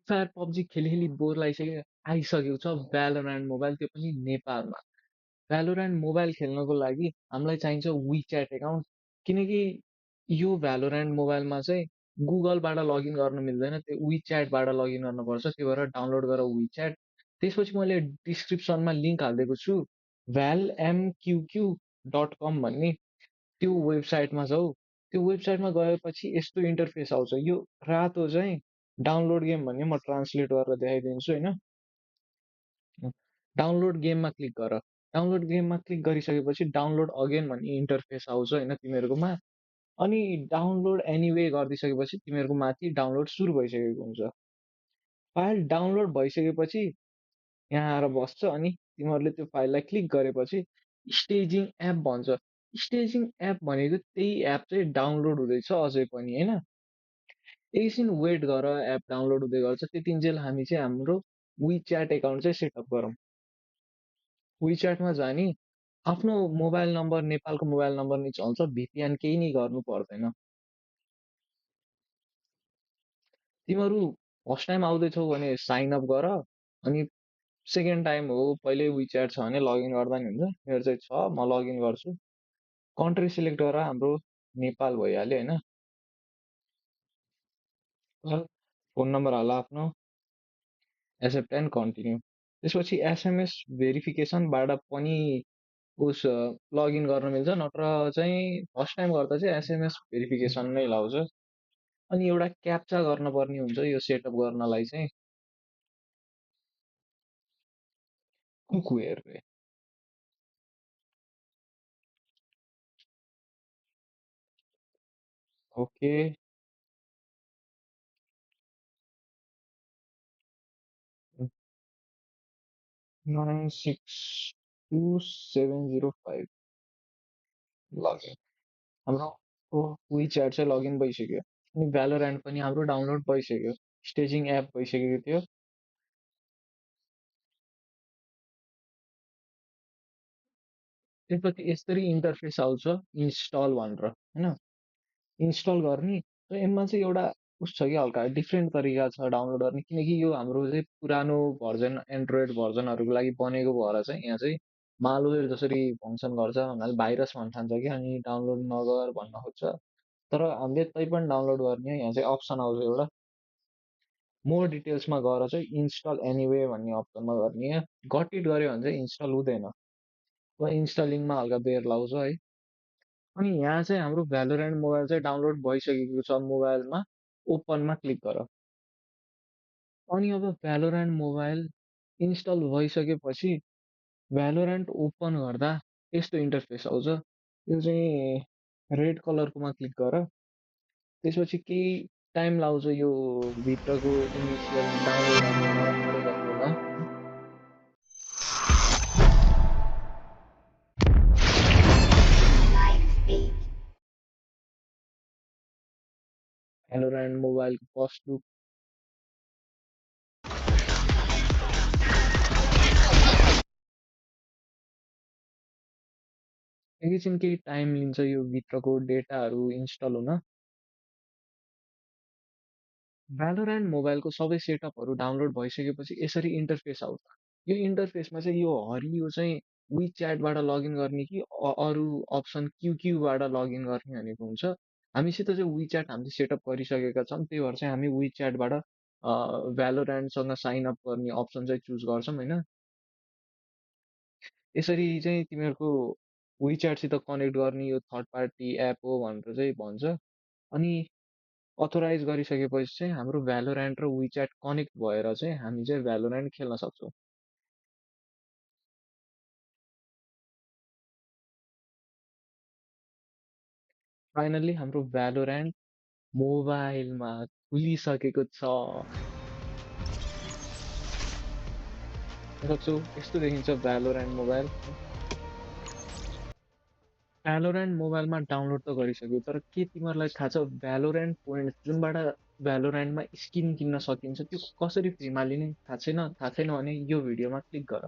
Fire PUBG खेली खेली bore लागिसक्यो। आइसकेको छ भ्यालोरेन्ट मोबाइल, त्यो पनि नेपालमा। भ्यालोरेन्ट मोबाइल खेल्नको लागि हामीलाई चाहिन्छ विच्याट एकाउन्ट, किनकि यो भ्यालोरेन्ट मोबाइलमा चाहिँ गुगलबाट लगइन गर्न मिल्दैन, त्यो विच्याटबाट लगइन गर्नुपर्छ। त्यो भएर डाउनलोड गर विच्याट। त्यसपछि मैले डिस्क्रिप्सनमा लिङ्क हालिदिएको छु, valmqq.com भन्ने, त्यो वेबसाइटमा जाऊ। त्यो वेबसाइटमा गएपछि यस्तो इन्टरफेस आउँछ। यो रातो चाहिँ डाउनलोड गेम भन्ने, म ट्रान्सलेट गरेर देखाइदिन्छु होइन। डाउनलोड गेममा क्लिक गर। डाउनलोड गेममा क्लिक गरिसकेपछि डाउनलोड अगेन भन्ने इन्टरफेस आउँछ होइन तिमीहरूकोमा। अनि डाउनलोड एनिवे गरिदिइसकेपछि तिमीहरूको माथि डाउनलोड सुरु भइसकेको हुन्छ। फाइल डाउनलोड भइसकेपछि यहाँ आएर बस्छ, अनि तिमीहरूले त्यो फाइललाई क्लिक गरेपछि स्टेजिङ एप भन्छ। स्टेजिङ एप भनेको त्यही एप चाहिँ डाउनलोड हुँदैछ अझै पनि होइन। एकछिन वेट गर, एप डाउनलोड हुँदै गर्छ। त्यतिन्जेल हामी चाहिँ हाम्रो विच्याट एकाउन्ट चाहिँ सेटअप गरौँ। विच्याटमा जाने, आफ्नो मोबाइल नम्बर, नेपालको मोबाइल नम्बर नि चल्छ, भिपिएन केही नि गर्नु पर्दैन। तिमीहरू फर्स्ट टाइम आउँदैछौ भने साइन अप गर, अनि सेकेन्ड टाइम हो पहिल्यै विच्याट छ भने लगइन गर्दा नि हुन्छ। मेरो चाहिँ छ, म लगइन गर्छु। कन्ट्री सिलेक्ट गरेर हाम्रो नेपाल भइहाल्यो होइन। फोन नम्बर हाल आफ्नो, एक्सेप्ट एन्ड कन्टिन्यू। त्यसपछि एसएमएस भेरिफिकेसनबाट पनि उस लगइन गर्न मिल्छ, नत्र चाहिँ फर्स्ट टाइम गर्दा चाहिँ एसएमएस भेरिफिकेसन नै लाउँछ। अनि एउटा क्याप्चा गर्न पर्ने हुन्छ यो सेटअप गर्नलाई चाहिँ। कुकु हेर्ने, ओके। 962705 लगइन। हाम्रो विच्याट चाहिँ लगइन भइसक्यो। अनि भ्यालोरेन्ट पनि हाम्रो डाउनलोड भइसक्यो, स्टेजिङ एप भइसकेको थियो। त्यसपछि यसरी इन्टरफेस आउँछ इन्स्टल भनेर होइन। इन्स्टल गर्ने र यसमा चाहिँ एउटा उस छ कि हल्का डिफ्रेन्ट तरिका छ डाउनलोड गर्ने, किनकि यो हाम्रो चाहिँ पुरानो भर्जन, एन्ड्रोइड भर्जनहरूको लागि बनेको भएर चाहिँ यहाँ चाहिँ मालवेयर जसरी फङ्सन गर्छ भन्नाले भाइरस भन्न ठान्छ कि, अनि डाउनलोड नगर भन्न खोज्छ। तर हामीले तै पनि डाउनलोड गर्ने, यहाँ चाहिँ अप्सन आउँछ एउटा, मोर डिटेल्समा गएर चाहिँ इन्स्टल एनिवे भन्ने अप्सनमा गर्ने। गट इट गऱ्यो भने चाहिँ इन्स्टल हुँदैन, र इन्स्टलिङमा हल्का बेर लाउँछ है। अनि यहाँ चाहिँ हाम्रो भ्यालोरेन्ट मोबाइल चाहिँ डाउनलोड भइसकेको छ मोबाइलमा। ओपनमा क्लिक गर। अनि अब भ्यालोरेन्ट मोबाइल इन्स्टल भइसकेपछि भ्यालोरेन्ट ओपन गर्दा यस्तो इन्टरफेस आउँछ। यो चाहिँ रेड कलरकोमा क्लिक गर। त्यसपछि केही टाइम लाउँछ यो भित्रको इनिसियल डाउनलोड अनि नराम्ररी गर्नुमा। भ्यालोरेन्ट मोबाइलको फर्स्ट लुक एकैछिन केही टाइम लिन्छ यो भित्रको डेटाहरू इन्स्टल हुन। भ्यालोरेन्ट मोबाइलको सबै सेटअपहरू डाउनलोड भइसकेपछि यसरी इन्टरफेस आउँछ। यो इन्टरफेसमा चाहिँ यो हरियो चाहिँ विच्याटबाट लगइन गर्ने कि अरू अप्सन क्युक्यूबाट लगइन गर्ने भनेको हुन्छ। हामीसित चाहिँ विच्याट हामीले सेटअप गरिसकेका छौँ, त्यही भएर चाहिँ हामी विच्याटबाट भ्यालोरेन्टसँग साइन अप गर्ने अप्सन चाहिँ चुज गर्छौँ होइन। यसरी चाहिँ तिमीहरूको विच्याटसित कनेक्ट गर्ने यो थर्ड पार्टी एप हो भनेर चाहिँ भन्छ। अनि अथोराइज गरिसकेपछि चाहिँ हाम्रो भ्यालोरेन्ट र विच्याट कनेक्ट भएर चाहिँ हामी चाहिँ भ्यालोरेन्ट खेल्न सक्छौँ। फाइनल्ली हाम्रो भ्यालोरेन्ट मोबाइलमा खुलिसकेको छ। सक्छौ यस्तो देखिन्छ भ्यालोरेन्ट मोबाइल। भ्यालोरेन्ट मोबाइलमा डाउनलोड त गरिसक्यो, तर के तिमीहरूलाई थाहा छ भ्यालोरेन्ट पोइन्ट जुनबाट भ्यालोरेन्टमा स्किन किन्न सकिन्छ त्यो कसरी फ्रीमा लिने? थाहा छैन? थाहा छैन भने यो भिडियोमा क्लिक गर।